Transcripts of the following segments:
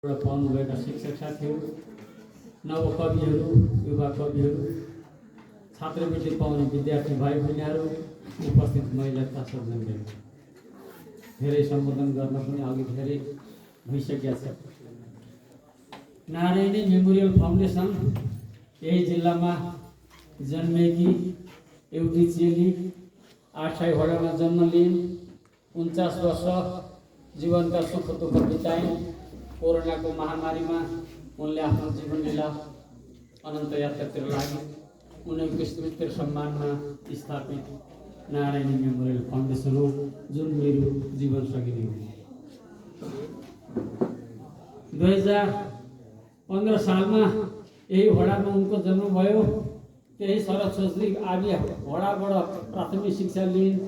पाउनुभएका शिक्षक साथीहरू, नवकविहरू, युवा कविहरू, छात्रवृत्ति पाउने विद्यार्थी भाइ बहिनीहरू, उपस्थित महिला तथा सज्जनहरू, धेरै सम्बोधन गर्न पनि अघि धेरै भइसकेका छ। नारायणी मेमोरियल फाउन्डेसन यही जिल्लामा जन्मेकी एउटी चेली 8 वडामा जन्म लिइन्। 49 वर्ष जीवनका सुख दुःख बिताइन्। कोरोनाको महामारीमा उनले आफ्नो जीवन लीला अनन्त यात्रातिर लागि उनको स्मृति सम्मानमा स्थापित नारायणी मेमोरियल फाउन्डेसन हो, जुन मेरो जीवन सङ्गिनी हो। 2015 सालमा यही वडामा उनको जन्म भयो। त्यही सरस्वती आदि वडाबाट प्राथमिक शिक्षा लिइन्।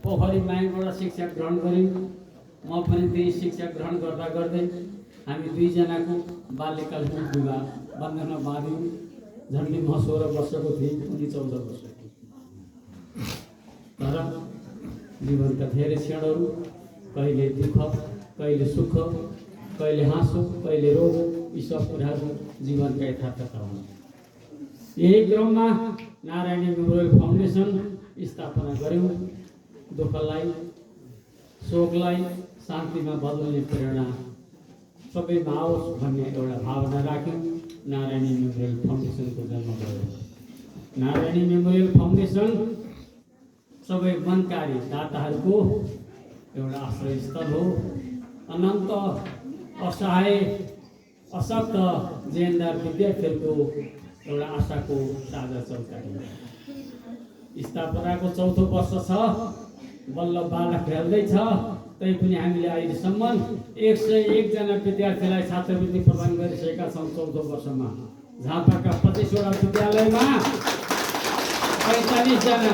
पोखरी माइबाट शिक्षा ग्रहण गरिन्। म पनि त्यही शिक्षा ग्रहण गर्दा गर्दै हामी दुईजनाको बाल्यकालमा विवाह बन्धनमा बाँध्यौँ। झन्डै म 16 वर्षको थिएँ, उनी 14 वर्षको। तर जीवनका धेरै क्षणहरू, कहिले दुःख, कहिले सुख, कहिले हाँसो, कहिले रोग, यी सब कुराहरू जीवनका यथार्थता हुन्। यही क्रममा नारायणी मेमोरियल फाउन्डेसन स्थापना गऱ्यौँ। दुःखलाई, शोकलाई शान्तिमा बदल्ने प्रेरणा सबैमा आओस् भन्ने एउटा भावना राख्यौँ। नारायणी मेमोरियल फाउन्डेसनको जन्म भयो। नारायणी मेमोरियल फाउन्डेसन सबै मनकारी दाताहरूको एउटा आश्रयस्थल हो। अनन्त असहाय अशक्त जेनदार विद्यार्थीहरूको एउटा आशाको साझा चौतारी। स्थापनाको 4औं वर्ष छ, बल्ल बालक खेल्दैछ। तैपनि हामीले अहिलेसम्म 101 जना विद्यार्थीलाई छात्रवृत्ति प्रदान गरिसकेका छौँ। 4औं वर्षमा झापाका 25 वटा विद्यालयमा 45 जना,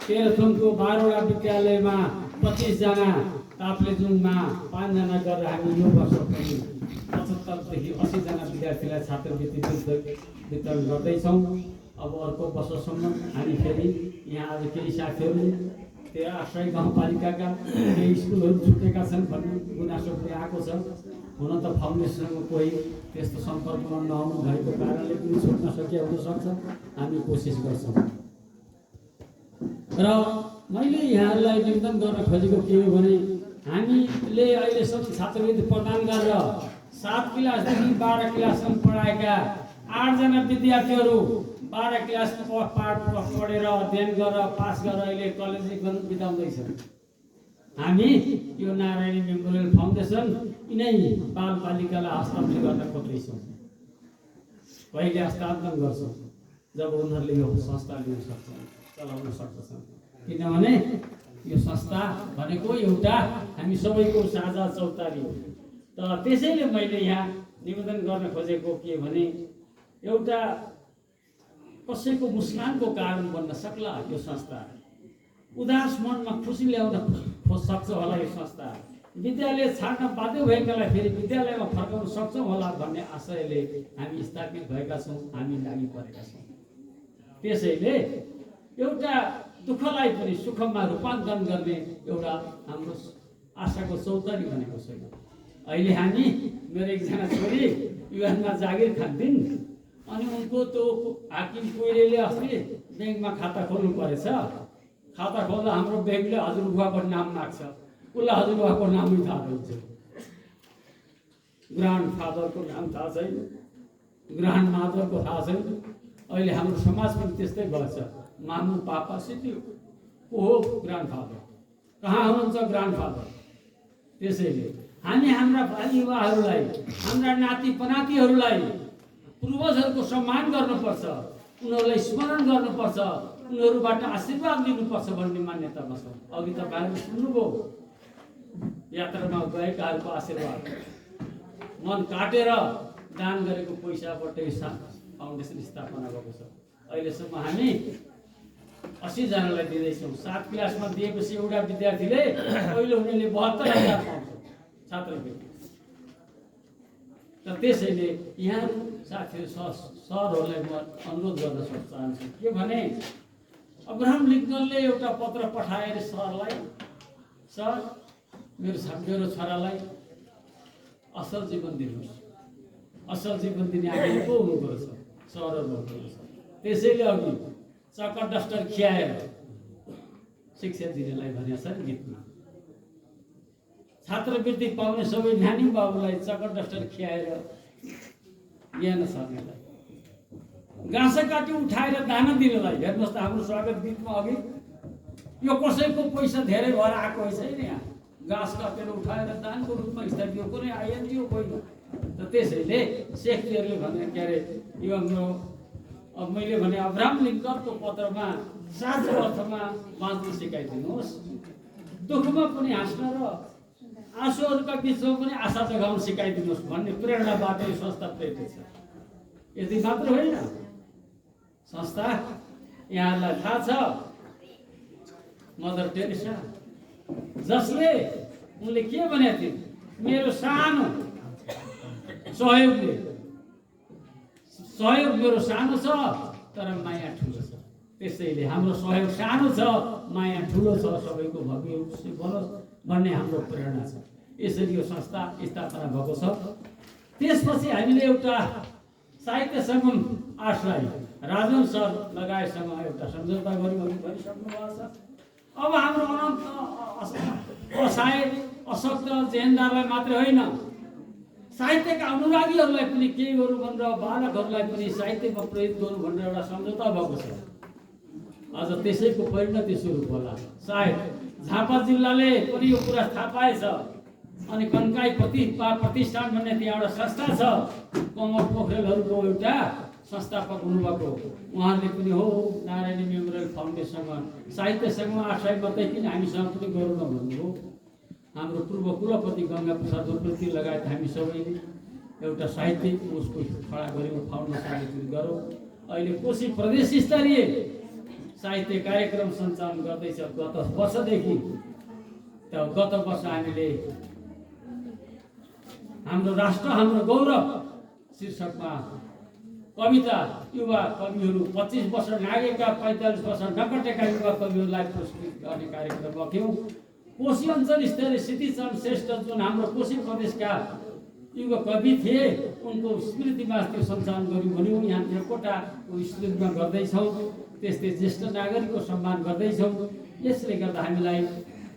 तेह्रथुमको 12 वटा विद्यालयमा 25 जना, ताप्लेजुङमा 5 जना गरेर हामी यो वर्ष पनि 75 देखि 80 जना विद्यार्थीलाई छात्रवृत्ति वितरण गर्दैछौँ। अब अर्को वर्षसम्म हामी फेरि यहाँ आज केही साथीहरूले त्यो आश्रय गाउँपालिकाका केही स्कुलहरू छुटेका छन् भन्ने गुनासो पनि आएको छ। हुन त फाउन्डेसनमा कोही त्यस्तो सम्पर्कमा नआउनु भएको कारणले पनि छुट्न सकिया हुनसक्छ। हामी कोसिस गर्छौँ। र मैले यहाँहरूलाई निवेदन गर्न खोजेको के हो भने, हामीले अहिलेसम्म छात्रवृत्ति प्रदान गरेर 7 क्लासदेखि 12 क्लाससम्म पढाएका 8 जना विद्यार्थीहरू 12 क्लास पढेर अध्ययन गरेर पास गरेर अहिले कलेज बिताउँदैछन्। हामी यो नारायणी मेमोरियल फाउन्डेसन यिनै बालबालिकालाई हस्तान्तरण गर्न खोज्दैछौँ। कहिले हस्तान्तरण गर्छौँ जब उनीहरूले यो संस्था लिन सक्छन्, चलाउन सक्छन्। किनभने यो संस्था भनेको एउटा हामी सबैको साझा चौतारी हो। त त्यसैले मैले यहाँ निवेदन गर्न खोजेको के भने, एउटा कसैको मुस्कानको कारण बन्न सक्ला यो संस्था। उदास मनमा खुसी ल्याउन सक्छ होला यो संस्था। विद्यालय छाड्न बाध्य भएकालाई फेरि विद्यालयमा फर्काउन सक्छौँ होला भन्ने आशयले हामी स्थापित भएका छौँ, हामी लागि परेका छौँ। त्यसैले एउटा दुःखलाई पनि सुखमा रूपान्तरण गर्ने एउटा हाम्रो आशाको चौतारी भनेको छैन। अहिले हामी, मेरो एकजना छोरी युवानमा जागिर खान्थिन्, अनि उनको त्यो हाकिम कोइरेले अस्ति ब्याङ्कमा खाता खोल्नु परेछ। खाता खोल्दा हाम्रो ब्याङ्कले हजुरबुवाको नाम माग्छ। उसलाई हजुरबुवाको नामै थाहा हुन्छ, ग्रान्ड फादरको नाम थाहा छैन, ग्रान्ड मादरको थाहा छैन। अहिले हाम्रो समाज पनि त्यस्तै भएछ। मामु पापा सिटी को हो ग्रान्ड फादर, कहाँ हुनुहुन्छ ग्रान्ड फादर। त्यसैले हामी हाम्रा युवाहरूलाई, हाम्रा नाति पनातीहरूलाई पूर्वजहरूको सम्मान गर्नुपर्छ, उनीहरूलाई स्मरण गर्नुपर्छ, उनीहरूबाट आशीर्वाद लिनुपर्छ भन्ने मान्यतामा छ। अघि तपाईँहरूले सुन्नुभयो यात्रामा गएकाहरूको आशीर्वाद। मन काटेर दान गरेको पैसाबाटै फाउन्डेसन स्थापना भएको छ। अहिलेसम्म हामी 80 जनालाई दिँदैछौँ। 7 क्लासमा दिएपछि एउटा विद्यार्थीले पहिलो हुनेले 72,000 पाउँछ छात्रवृत्ति। र त्यसैले यहाँ साथीहरू सरहरूलाई म अनुरोध गर्न चाहन्छु के भने, अब्राहम लिङ्कनले एउटा पत्र पठाएर सरलाई, सर मेरो छोरालाई असल जीवन दिनुहोस्। असल जीवन दिने आगे को हुनु पर्छ, सरहरू हुनुपर्छ। त्यसैले अघि चक्कर डस्टर खियाएर शिक्षा दिनेलाई भनेको छ नि गीतमा, छात्रवृत्ति पाउने सबै नानी बाबुलाई चक्कर डस्टर खियाएर ज्ञान सर्नेलाई, घाँस काटी उठाएर दान दिनेलाई। हेर्नुहोस् त हाम्रो स्वागत गीतमा अघि यो कसैको पैसा धेरै भएर आएको छैन, यहाँ घाँस काटेर उठाएर दानको रूपमा स्थापियो, कुनै आइएनजिओ होइन। त त्यसैले शेक्सपियरले भने के अरे यो हाम्रो अब मैले भने अब्राहम लिङ्कनको पत्रमा साँचो अर्थमा बाँच्न सिकाइदिनुहोस्, दुःखमा पनि हाँस्न र आँसुहरूका बिचमा पनि आशा जगाउन सिकाइदिनुहोस् भन्ने प्रेरणाबाट यो संस्था प्रेरित छ। यति मात्र होइन, संस्था यहाँलाई थाहा छ मदर टेरेसा, जसले उनले के भनेको थिए, मेरो सानो सहयोग मेरो सानो छ तर माया ठुलो छ। त्यसैले हाम्रो सहयोग सानो छ, माया ठुलो छ, सबैको भव्य बनोस् भन्ने हाम्रो प्रेरणा छ। यसरी यो संस्था स्थापना भएको छ। त्यसपछि हामीले एउटा साहित्य सङ्गम आशलाई राजन सर लगायतसँग एउटा सम्झौता गऱ्यौँ, अघि भनिसक्नु भएको छ। अब हाम्रो अनन्त असहाय अशक्त जेहेन्दारलाई मात्रै होइन, साहित्यका अनुरागीहरूलाई पनि केही गरौँ भनेर, बालकहरूलाई पनि साहित्यमा प्रेरित गरौँ भनेर एउटा सम्झौता भएको छ। अझ त्यसैको परिणति स्वरूप होला। सायद झापा जिल्लाले पनि यो कुरा थाहा पाएछ। अनि कन्काई प्रतिष्ठान भन्ने त्यहाँ एउटा संस्था छ, कमल पोखरेलहरूको एउटा संस्थापक हुनुभएको उहाँहरूले पनि हो नारायणी मेमोरियल फाउन्डेसनमा साहित्य सङ्घमा आशय मात्रै किन हामीसँग पनि गरौँ न भन्नुभयो। हाम्रो पूर्व कुलपति गङ्गा प्रसाद उप्रेती लगायत हामी सबैले एउटा साहित्यिक उसको खडा गऱ्यौँ, फाउन्डेसन गरौँ। अहिले कोशी प्रदेश स्तरीय साहित्य कार्यक्रम सञ्चालन गर्दैछ गत वर्षदेखि। त गत वर्ष हामीले हाम्रो राष्ट्र हाम्रो गौरव शीर्षकमा कविता युवा कविहरू 25 वर्ष नागेका 45 वर्ष नकटेका युवा कविहरूलाई पुरस्कृत गर्ने कार्यक्रम राख्यौँ। कोशी अञ्चल स्तरीय सिद्धिचरण श्रेष्ठ जुन हाम्रो कोशी प्रदेशका युवा कवि थिए उनको स्मृतिमा त्यो सञ्चालन गऱ्यौँ भन्यौँ। यहाँ देवकोटाको स्मृतिमा गर्दैछौँ, त्यस्तै ज्येष्ठ नागरिकको सम्मान गर्दैछौँ। यसले गर्दा हामीलाई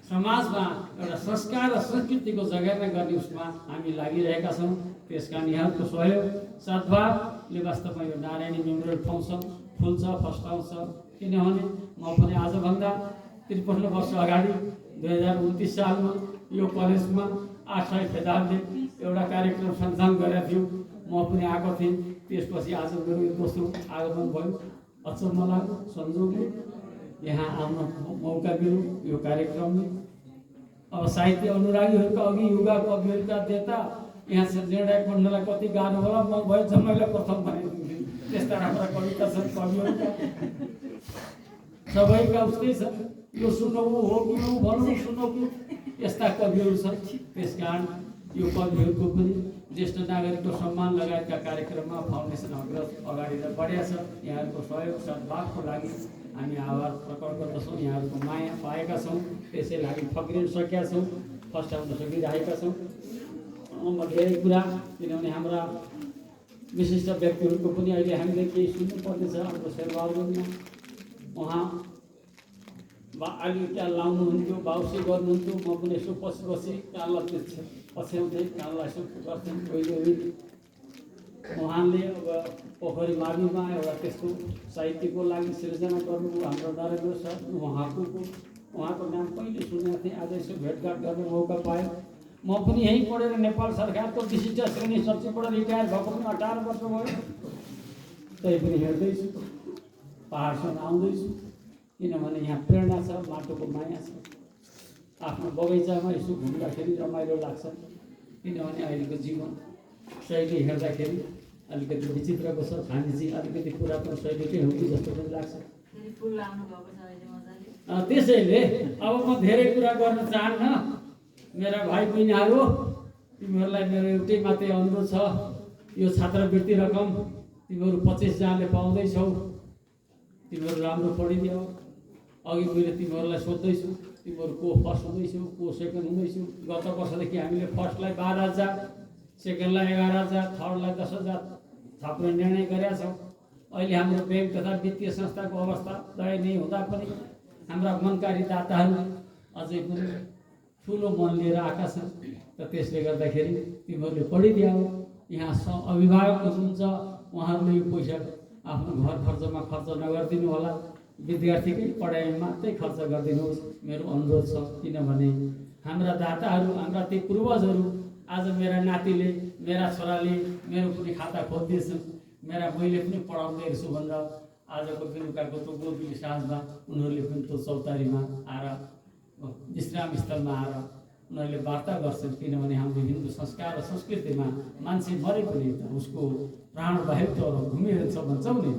समाजमा एउटा संस्कार र संस्कृतिको जगेर्ना गर्ने उसमा हामी लागिरहेका छौँ। त्यसका यहाँको सहयोग सद्भावले वास्तवमा यो नारायणी मेमोरियल फुल्छ, फस्टाउँछ। किनभने म पनि आजभन्दा 53 वर्ष अगाडि 2029 सालमा यो कलेजमा आशय फेदारले एउटा कार्यक्रम सञ्चालन गरेका थियौँ, म पनि आएको थिएँ। त्यसपछि आज मेरो यो दोस्रो आगमन भयो। अचम्म लाग्यो, संजोगले यहाँ आउन मौका मिल्यो यो कार्यक्रमले। अब साहित्य अनुरागीहरूका अघि युवा कविहरूका देता यहाँ निर्णायक बन्नलाई कति गाह्रो होला, म भयो जम्मैलाई प्रथम भनेको त्यस्ता राम्रा कविता छन् कविहरूका, सबैका उस्तै छ। यो सुनौ हो कि हो भनौँ सुनौ कि यस्ता कविहरू छन्। त्यस कारण यो कविहरूको पनि ज्येष्ठ नागरिकको सम्मान लगायतका कार्यक्रममा फाउन्डेसन अगाडि बढेको छ। यहाँहरूको सहयोग सद्भावको लागि हामी आभार प्रकट गर्दछौँ। यहाँहरूको माया पाएका छौँ, त्यसैले हामी फक्रिन सकेका छौँ, फस्टाउन सकिरहेका छौँ। म धेरै कुरा, किनभने हाम्रा विशिष्ट व्यक्तिहरूको पनि अहिले हामीले केही सुन्नुपर्नेछ। हाम्रो शेरबहादुरमा उहाँ अलि त्यहाँ लाउनुहुन्थ्यो, बाउसी गर्नुहुन्थ्यो, म पनि यसो पछि कानलाई पछ्याउँथेँ, कानलाई यसो गर्थेँ उहिले। उहाँले अब पोखरी माविमा एउटा त्यस्तो साहित्यको लागि सिर्जना गर्नुभयो हाम्रो नरेन्द्र सर। उहाँको नाम कहिले सुनेको थिएँ, आज यसो भेटघाट गर्ने मौका पाएँ। म पनि यहीँ पढेर नेपाल सरकारको विशिष्ट श्रेणी सचिवबाट रिटायर भएको पनि 18 वर्ष भयो। तै पनि हेर्दैछु, पहाडसम्म आउँदैछु, किनभने यहाँ प्रेरणा छ, माटोको माया छ। आफ्नो बगैँचामा यसो घुम्दाखेरि रमाइलो लाग्छ, किनभने अहिलेको जीवन शैली हेर्दाखेरि अलिकति विचित्रको छ। हामी चाहिँ अलिकति पुरानो शैलीकै हो कि जस्तो पनि लाग्छ। त्यसैले अब म धेरै कुरा गर्न चाहन्न। मेरा भाइ बहिनीहरू, तिमीहरूलाई मेरो एउटै मात्रै अनुरोध छ, यो छात्रवृत्ति रकम तिमीहरू 25 जनाले पाउँदैछौ, तिमीहरू राम्रो पढिदियो। अघि मैले तिमीहरूलाई सोध्दैछु, तिमीहरू को फर्स्ट हुँदैछौ, को सेकेन्ड हुँदैछौ। गत वर्षदेखि हामीले फर्स्टलाई 12,000, सेकेन्डलाई 11,000, थर्डलाई 10,000 थप्ने निर्णय गरेका छौँ। अहिले हाम्रो ब्याङ्क तथा वित्तीय संस्थाको अवस्था दयनीय हुँदा पनि हाम्रा मनकारी दाताहरू अझै पनि ठुलो मन लिएर आएका छन्। र त्यसले गर्दाखेरि तिमीहरूले पढिदियो। यहाँ अभिभावक हुनुहुन्छ, उहाँहरूले यो पैसा आफ्नो घर खर्चमा खर्च नगरिदिनु होला, विद्यार्थीकै पढाइमा मात्रै खर्च गरिदिनुहोस्, मेरो अनुरोध छ। किनभने हाम्रा दाताहरू, हाम्रा ती पूर्वजहरू आज मेरा नातिले, मेरा छोराले मेरो पनि खाता खोलिदिएछन्, मैले पनि पढाउँदै हेर्छु भनेर आजको बेलुकाको त्यो गोदुली साँझमा उनीहरूले पनि त्यो चौतारीमा आएर विश्राम स्थलमा आएर उनीहरूले वार्ता गर्छन्। किनभने हाम्रो हिन्दू संस्कार र संस्कृतिमा मान्छे मरे पनि उसको प्राण बाहेक त घुमिरहन्छ भन्छौँ नि,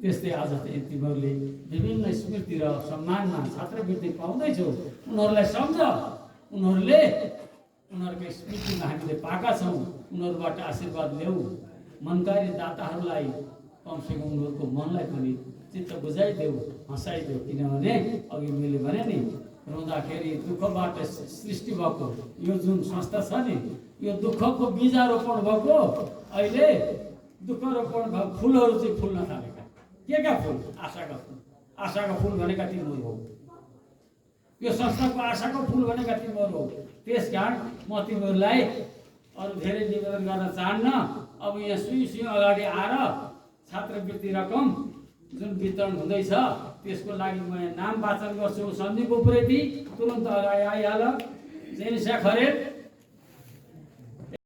त्यस्तै आज तिमीहरूले विभिन्न स्मृति र सम्मानमा छात्रवृत्ति पाउँदैछौ। उनीहरूलाई सम्झ, उनीहरूकै स्मृतिमा हामीले पाएका छौँ, उनीहरूबाट आशीर्वाद ल्याऊ। मनकारी दाताहरूलाई कमसेकम उनीहरूको मनलाई पनि चित्त बुझाइदेऊ, हँसाइदेऊ। किनभने अघि मैले भने नि, रुँदाखेरि दुःखबाट सृष्टि भएको यो जुन संस्था छ नि, यो दुःखको बिजारोपण भएको, अहिले दुःख रोपण भएको फुलहरू चाहिँ फुल्न थालेका। के फुल? आशाका फुल। आशाका फुल भनेका तिमीहरू हो। यो संस्थाको आशाको फुल भनेका तिमीहरू हो। त्यसकारण म तिमीहरूलाई अरू धेरै निवेदन गर्न चाहन्न। अब यहाँ सुई अगाडि आएर छात्रवृत्ति रकम जुन वितरण हुँदैछ त्यसको लागि म नाम वाचन गर्छु। सन्दीप उप्रेती तुरुन्त अगाडि आइहाल। जेनिसा खरेल,